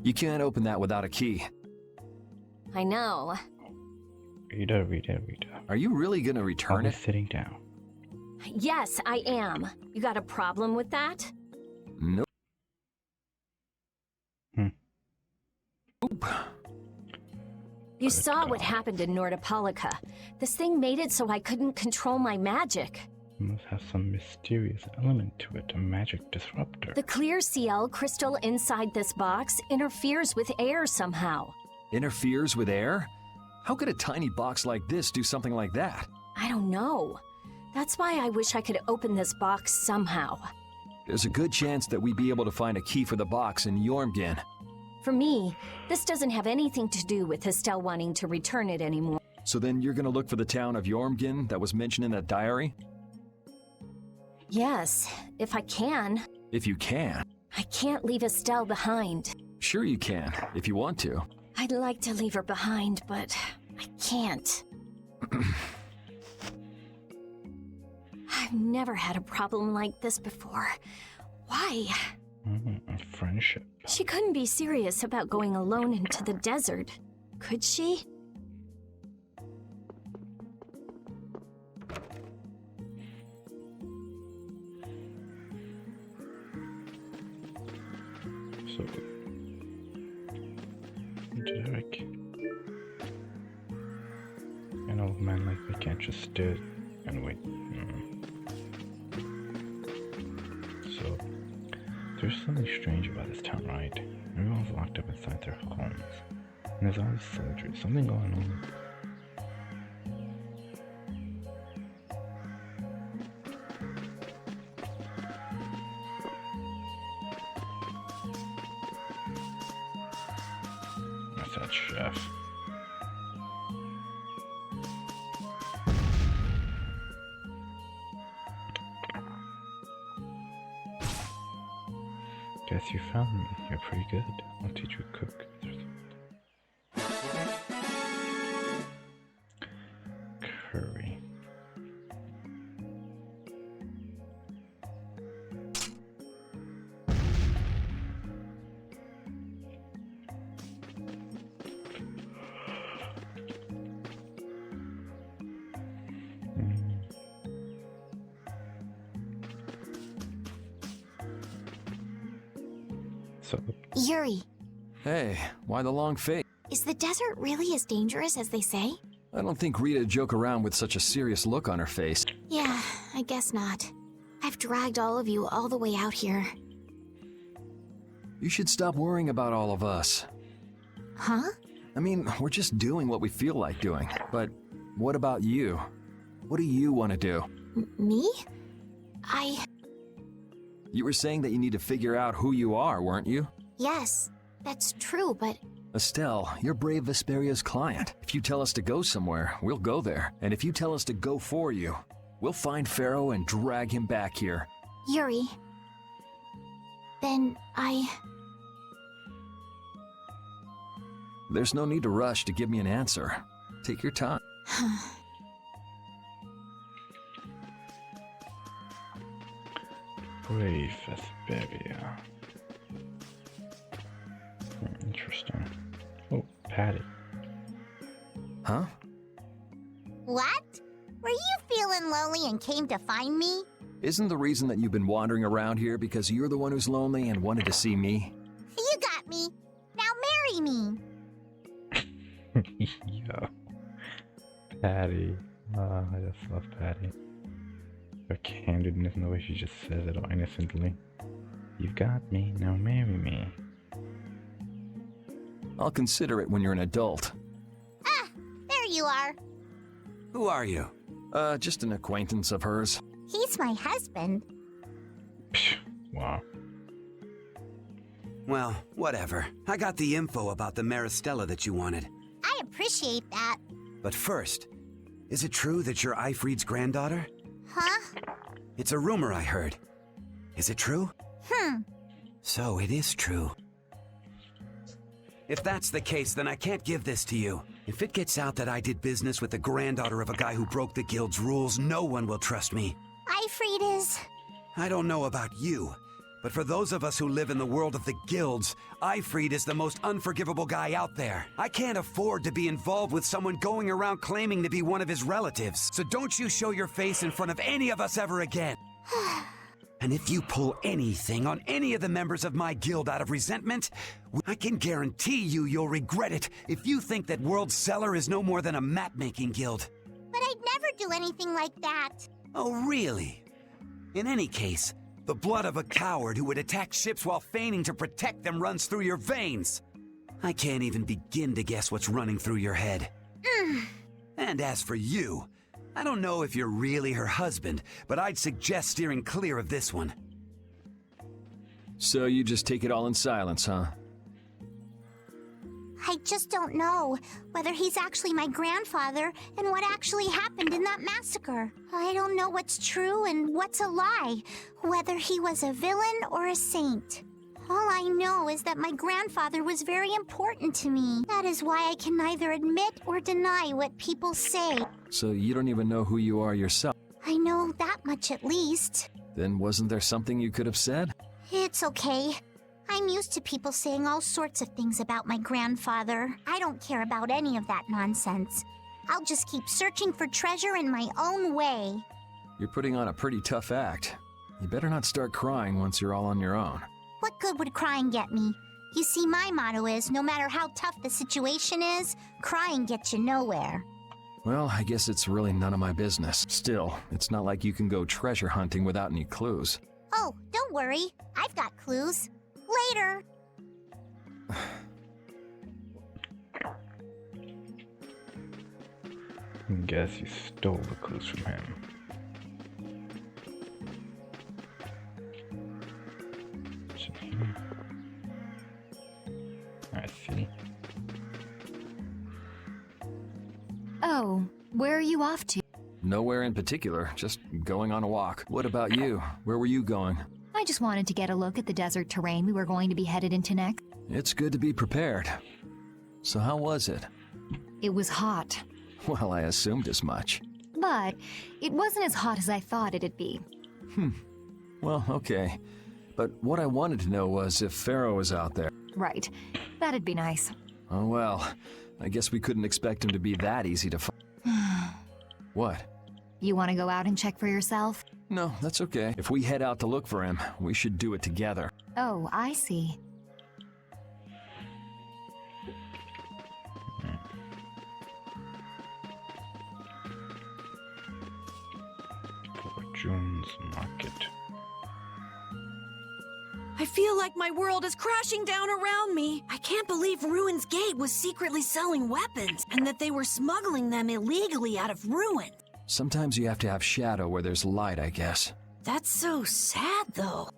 You can't open that without a key. I know. Rita. Are you really gonna return it? Sitting down. Yes, I am. You got a problem with that? Nope. You saw what happened in Nordopolica. This thing made it so I couldn't control my magic. It must have some mysterious element to it, a magic disruptor. The clear CL crystal inside this box interferes with air somehow. Interferes with air? How could a tiny box like this do something like that? I don't know. That's why I wish I could open this box somehow. There's a good chance that we'd be able to find a key for the box in Jormungand. For me, this doesn't have anything to do with Estelle wanting to return it anymore. So then you're gonna look for the town of Jormungand that was mentioned in that diary? Yes, if I can. If you can. I can't leave Estelle behind. Sure you can, if you want to. I'd like to leave her behind, but I can't. I've never had a problem like this before. Why? Friendship. She couldn't be serious about going alone into the desert, could she? So, Derek, an old man like me can't just stare and wait. So, there's something strange about this town, right? Everyone's locked up inside their homes, and there's all these soldiers. Something going on. That's that chef. Guess you found me. You're pretty good. I'll teach you to cook. Curry. Yuri, Hey, why the long face? is the desert really as dangerous as they say? I don't thinkRita'd joke around with such a serious look on her face. Yeah, I guess not. I've dragged all of you all the way out here. You should stop worrying about all of us. Huh? I mean, we're just doing what we feel like doing. But what about you? What do you want to do? Me? You were saying that you need to figure out who you are, weren't you? Yes, that's true, but Estelle, you're Brave Vesperia's client. If you tell us to go somewhere, we'll go there. And if you tell us to go for you, we'll find Pharaoh and drag him back here. Yuri. Then There's no need to rush to give me an answer. Take your time. Brave Vesperia. Interesting. Oh, Patty. Huh? What? Were you feeling lonely and came to find me? Isn't the reason that you've been wandering around here because you're the one who's lonely and wanted to see me? You got me. Now marry me. Yeah. Patty. I just love Patty. Her candidness and the way she just says it all innocently. You got me, now marry me. I'll consider it when you're an adult. Ah, there you are. Who are you? Just an acquaintance of hers. He's my husband. Psh, wow. Well, whatever. I got the info about the Maristella that you wanted. I appreciate that. But first, is it true that you're Ifrid's granddaughter? Huh? It's a rumor I heard. Is it true? Hmm. So it is true. If that's the case, then I can't give this to you. If it gets out that I did business with the granddaughter of a guy who broke the guild's rules, no one will trust me. Ifrid is... I don't know about you, But for those of us who live in the world of the guilds, Ifried is the most unforgivable guy out there. I can't afford to be involved with someone going around claiming to be one of his relatives. So don't you show your face in front of any of us ever again. And if you pull anything on any of the members of my guild out of resentment, I can guarantee you'll regret it if you think that World Cellar is no more than a map-making guild. But I'd never do anything like that. Oh, really? In any case, the blood of a coward who would attack ships while feigning to protect them runs through your veins. I can't even begin to guess what's running through your head. And as for you, I don't know if you're really her husband, but I'd suggest steering clear of this one. So you just take it all in silence, huh? I just don't know whether he's actually my grandfather and what actually happened in that massacre. I don't know what's true and what's a lie, whether he was a villain or a saint. All I know is that my grandfather was very important to me. That is why I can neither admit or deny what people say. So you don't even know who you are yourself. I know that much at least. Then wasn't there something you could have said? It's okay. I'm used to people saying all sorts of things about my grandfather. I don't care about any of that nonsense. I'll just keep searching for treasure in my own way. You're putting on a pretty tough act. You better not start crying once you're all on your own. What good would crying get me? You see, my motto is, no matter how tough the situation is, crying gets you nowhere. Well, I guess it's really none of my business. Still, it's not like you can go treasure hunting without any clues. Oh, don't worry. I've got clues. Later. Guess you stole the clues from him. I see. Oh, where are you off to? Nowhere in particular, just going on a walk. What about you? Where were you going? I just wanted to get a look at the desert terrain we were going to be headed into next. It's good to be prepared. So how was it? It was hot, Well, I assumed as much. but it wasn't as hot as I thought it'd be. Well, okay. But what I wanted to know was if Pharaoh was out there. Right. That'd be nice. Oh well, I guess we couldn't expect him to be that easy to find. What? You want to go out and check for yourself? No, that's okay. If we head out to look for him, we should do it together. Oh, I see. Fortune's Market. I feel like my world is crashing down around me. I can't believe Ruin's Gate was secretly selling weapons and that they were smuggling them illegally out of Ruin. Sometimes you have to have shadow where there's light, I guess. That's so sad, though.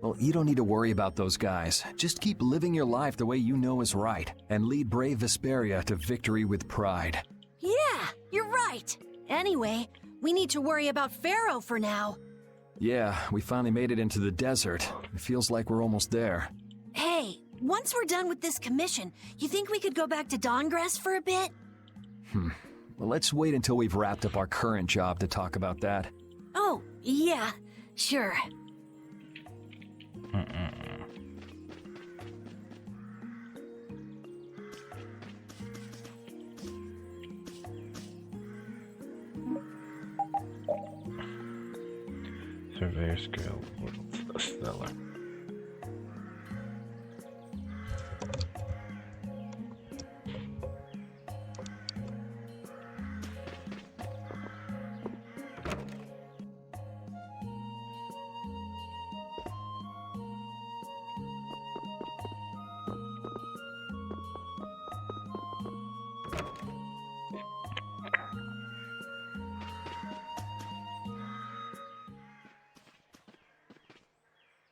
Well, you don't need to worry about those guys. Just keep living your life the way you know is right, and lead brave Vesperia to victory with pride. Yeah, you're right. Anyway, we need to worry about Pharaoh for now. Yeah, we finally made it into the desert. It feels like we're almost there. Hey, once we're done with this commission, you think we could go back to Dawngrass for a bit? Well, let's wait until we've wrapped up our current job to talk about that. Oh, yeah, sure. Surveyor scale, World's Stellar.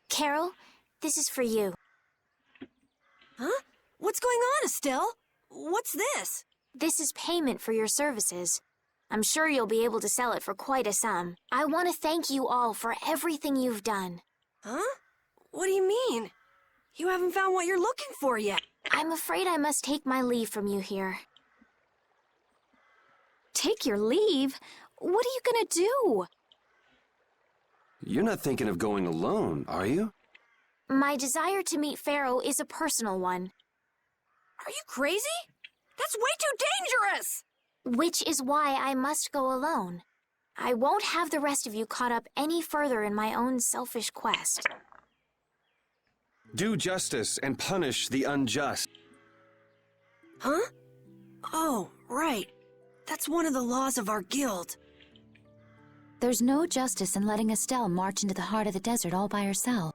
Carol, this is for you. Huh? What's going on, Estelle? What's this? This is payment for your services. I'm sure you'll be able to sell it for quite a sum. I want to thank you all for everything you've done. Huh? What do you mean? You haven't found what you're looking for yet. I'm afraid I must take my leave from you here. Take your leave? What are you gonna do? You're not thinking of going alone, are you? My desire to meet Pharaoh is a personal one. Are you crazy? That's way too dangerous! Which is why I must go alone. I won't have the rest of you caught up any further in my own selfish quest. Do justice and punish the unjust. Huh? Oh, right. That's one of the laws of our guild. There's no justice in letting Estelle march into the heart of the desert all by herself.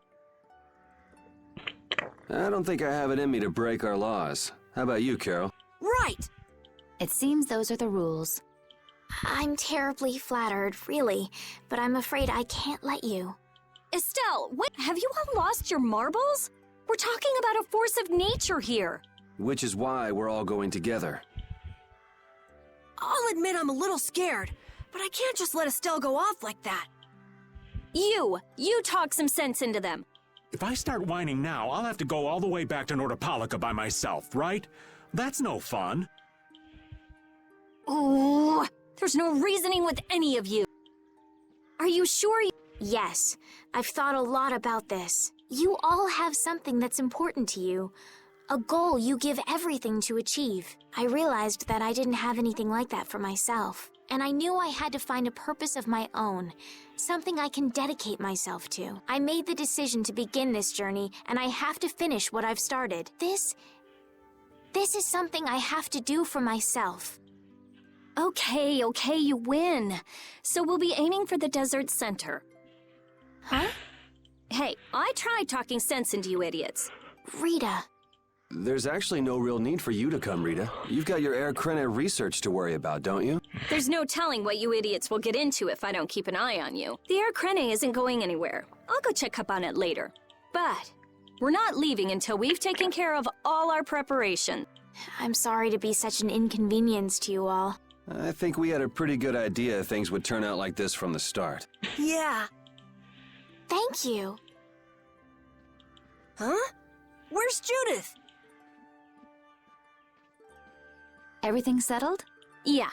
I don't think I have it in me to break our laws. How about you, Carol? Right! It seems those are the rules. I'm terribly flattered, really, but I'm afraid I can't let you. Estelle, what? Have you all lost your marbles? We're talking about a force of nature here. Which is why we're all going together. I'll admit I'm a little scared, but I can't just let Estelle go off like that. You talk some sense into them. If I start whining now, I'll have to go all the way back to Nordopolica by myself, right? That's no fun. Ooh, there's no reasoning with any of you. Are you sure? Yes, I've thought a lot about this. You all have something that's important to you. A goal you give everything to achieve. I realized that I didn't have anything like that for myself. And I knew I had to find a purpose of my own. Something I can dedicate myself to. I made the decision to begin this journey, and I have to finish what I've started. This is something I have to do for myself. Okay, you win. So we'll be aiming for the desert center. Huh? Hey, I tried talking sense into you idiots. Rita. There's actually no real need for you to come, Rita. You've got your Air Krena research to worry about, don't you? There's no telling what you idiots will get into if I don't keep an eye on you. The Air Krena isn't going anywhere. I'll go check up on it later. But we're not leaving until we've taken care of all our preparation. I'm sorry to be such an inconvenience to you all. I think we had a pretty good idea things would turn out like this from the start. Yeah. Thank you. Huh? Where's Judith? Everything settled? Yeah.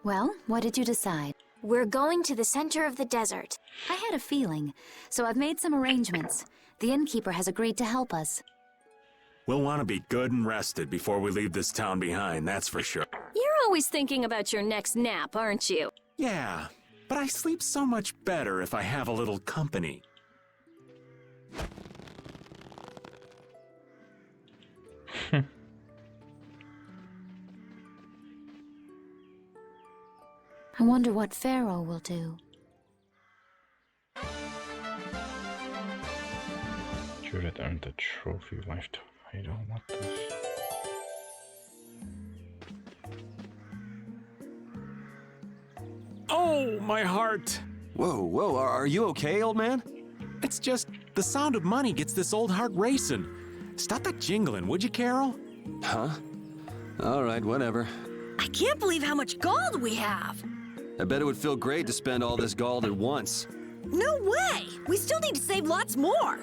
Well, what did you decide? We're going to the center of the desert. I had a feeling, so I've made some arrangements. The innkeeper has agreed to help us. We'll want to be good and rested before we leave this town behind, that's for sure. You're always thinking about your next nap, aren't you? Yeah, but I sleep so much better if I have a little company. I wonder what Pharaoh will do. Judith earned the trophy lifetime. I don't want this. Oh, my heart! Whoa, are you okay, old man? It's just the sound of money gets this old heart racing. Stop that jingling, would you, Carol? Huh? All right, whatever. I can't believe how much gold we have. I bet it would feel great to spend all this gold at once. No way! We still need to save lots more.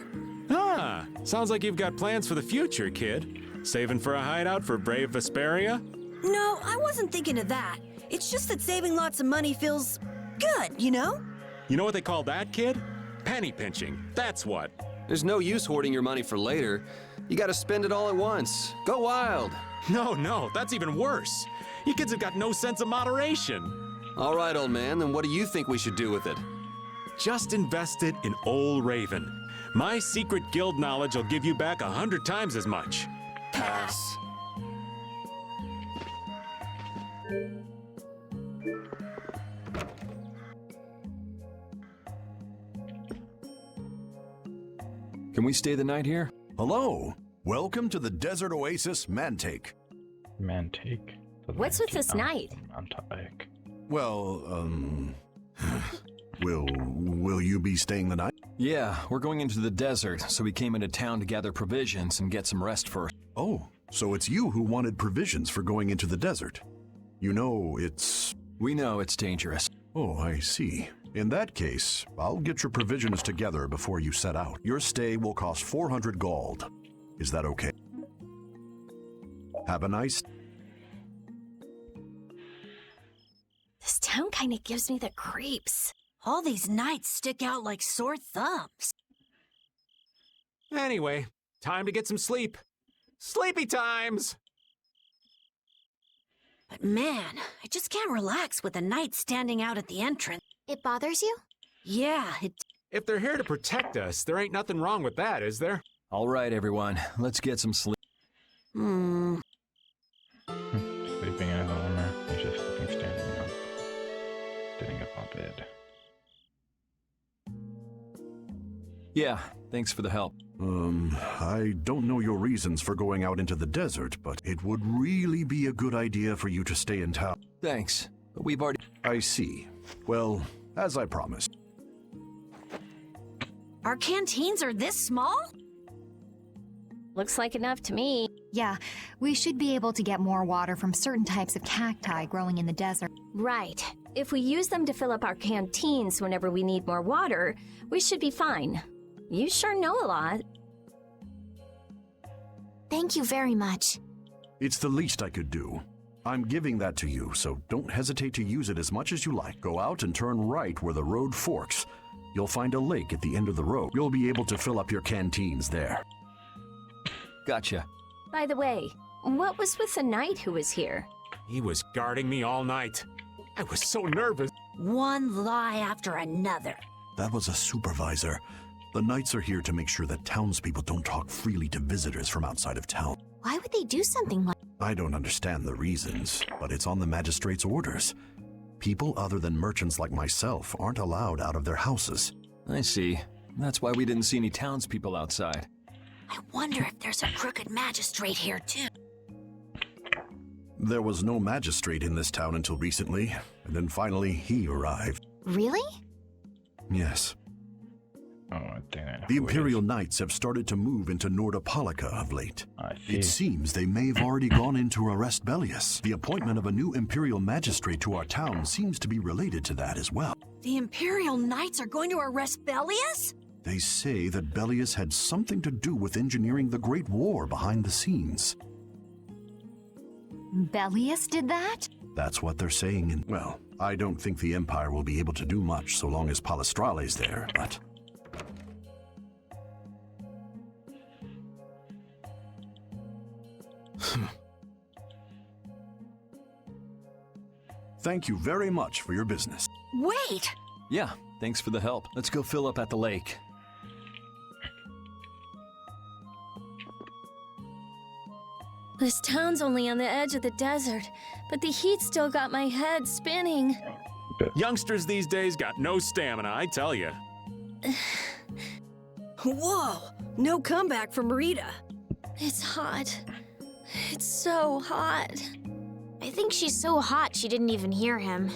Ah, sounds like you've got plans for the future, kid. Saving for a hideout for brave Vesperia? No, I wasn't thinking of that. It's just that saving lots of money feels good, you know? You know what they call that, kid? Penny pinching, that's what. There's no use hoarding your money for later. You gotta spend it all at once. Go wild. No, that's even worse. You kids have got no sense of moderation. All right, old man, then what do you think we should do with it? Just invest it in Old Raven. My secret guild knowledge will give you back 100 times as much. Pass. Can we stay the night here? Hello. Welcome to the Desert Oasis Mantake. Mantake. What's with this night? Mantake. Well, will you be staying the night? Yeah, we're going into the desert, so we came into town to gather provisions and get some rest first. Oh, so it's you who wanted provisions for going into the desert. You know, it's... We know it's dangerous. Oh, I see. In that case, I'll get your provisions together before you set out. Your stay will cost 400 gold. Is that okay? Have a nice... This town kind of gives me the creeps. All these nights stick out like sore thumbs. Anyway, time to get some sleep. Sleepy times! But man, I just can't relax with the knight standing out at the entrance. It bothers you? Yeah, If they're here to protect us, there ain't nothing wrong with that, is there? All right, everyone, let's get some sleep. Sleeping as a owner. He's just sleeping standing up. Sitting up on bed. Yeah, thanks for the help. I don't know your reasons for going out into the desert, but it would really be a good idea for you to stay in town. Thanks, but we've already... I see. Well, as I promised. Our canteens are this small? Looks like enough to me. Yeah, we should be able to get more water from certain types of cacti growing in the desert. Right. If we use them to fill up our canteens whenever we need more water, we should be fine. You sure know a lot. Thank you very much. It's the least I could do. I'm giving that to you, so don't hesitate to use it as much as you like. Go out and turn right where the road forks. You'll find a lake at the end of the road. You'll be able to fill up your canteens there. Gotcha. By the way, what was with the knight who was here? He was guarding me all night. I was so nervous. One lie after another. That was a supervisor. The knights are here to make sure that townspeople don't talk freely to visitors from outside of town. Why would they do something like... I don't understand the reasons, but it's on the magistrate's orders. People other than merchants like myself aren't allowed out of their houses. I see. That's why we didn't see any townspeople outside. I wonder if there's a crooked magistrate here too. There was no magistrate in this town until recently, and then finally he arrived. Really? Yes. Oh, I think I know The who it Imperial is. Knights have started to move into Nordopolica of late. I see. It seems they may have already gone in to arrest Bellius. The appointment of a new Imperial Magistrate to our town seems to be related to that as well. The Imperial Knights are going to arrest Bellius? They say that Bellius had something to do with engineering the Great War behind the scenes. Bellius did that? That's what they're saying, and, well, I don't think the Empire will be able to do much so long as Palestrale's there, but... Thank you very much for your business. Wait! Yeah, thanks for the help. Let's go fill up at the lake. This town's only on the edge of the desert, but the heat still got my head spinning. Youngsters these days got no stamina, I tell you. Whoa! No comeback from Rita. It's hot. It's so hot. I think she's so hot she didn't even hear him.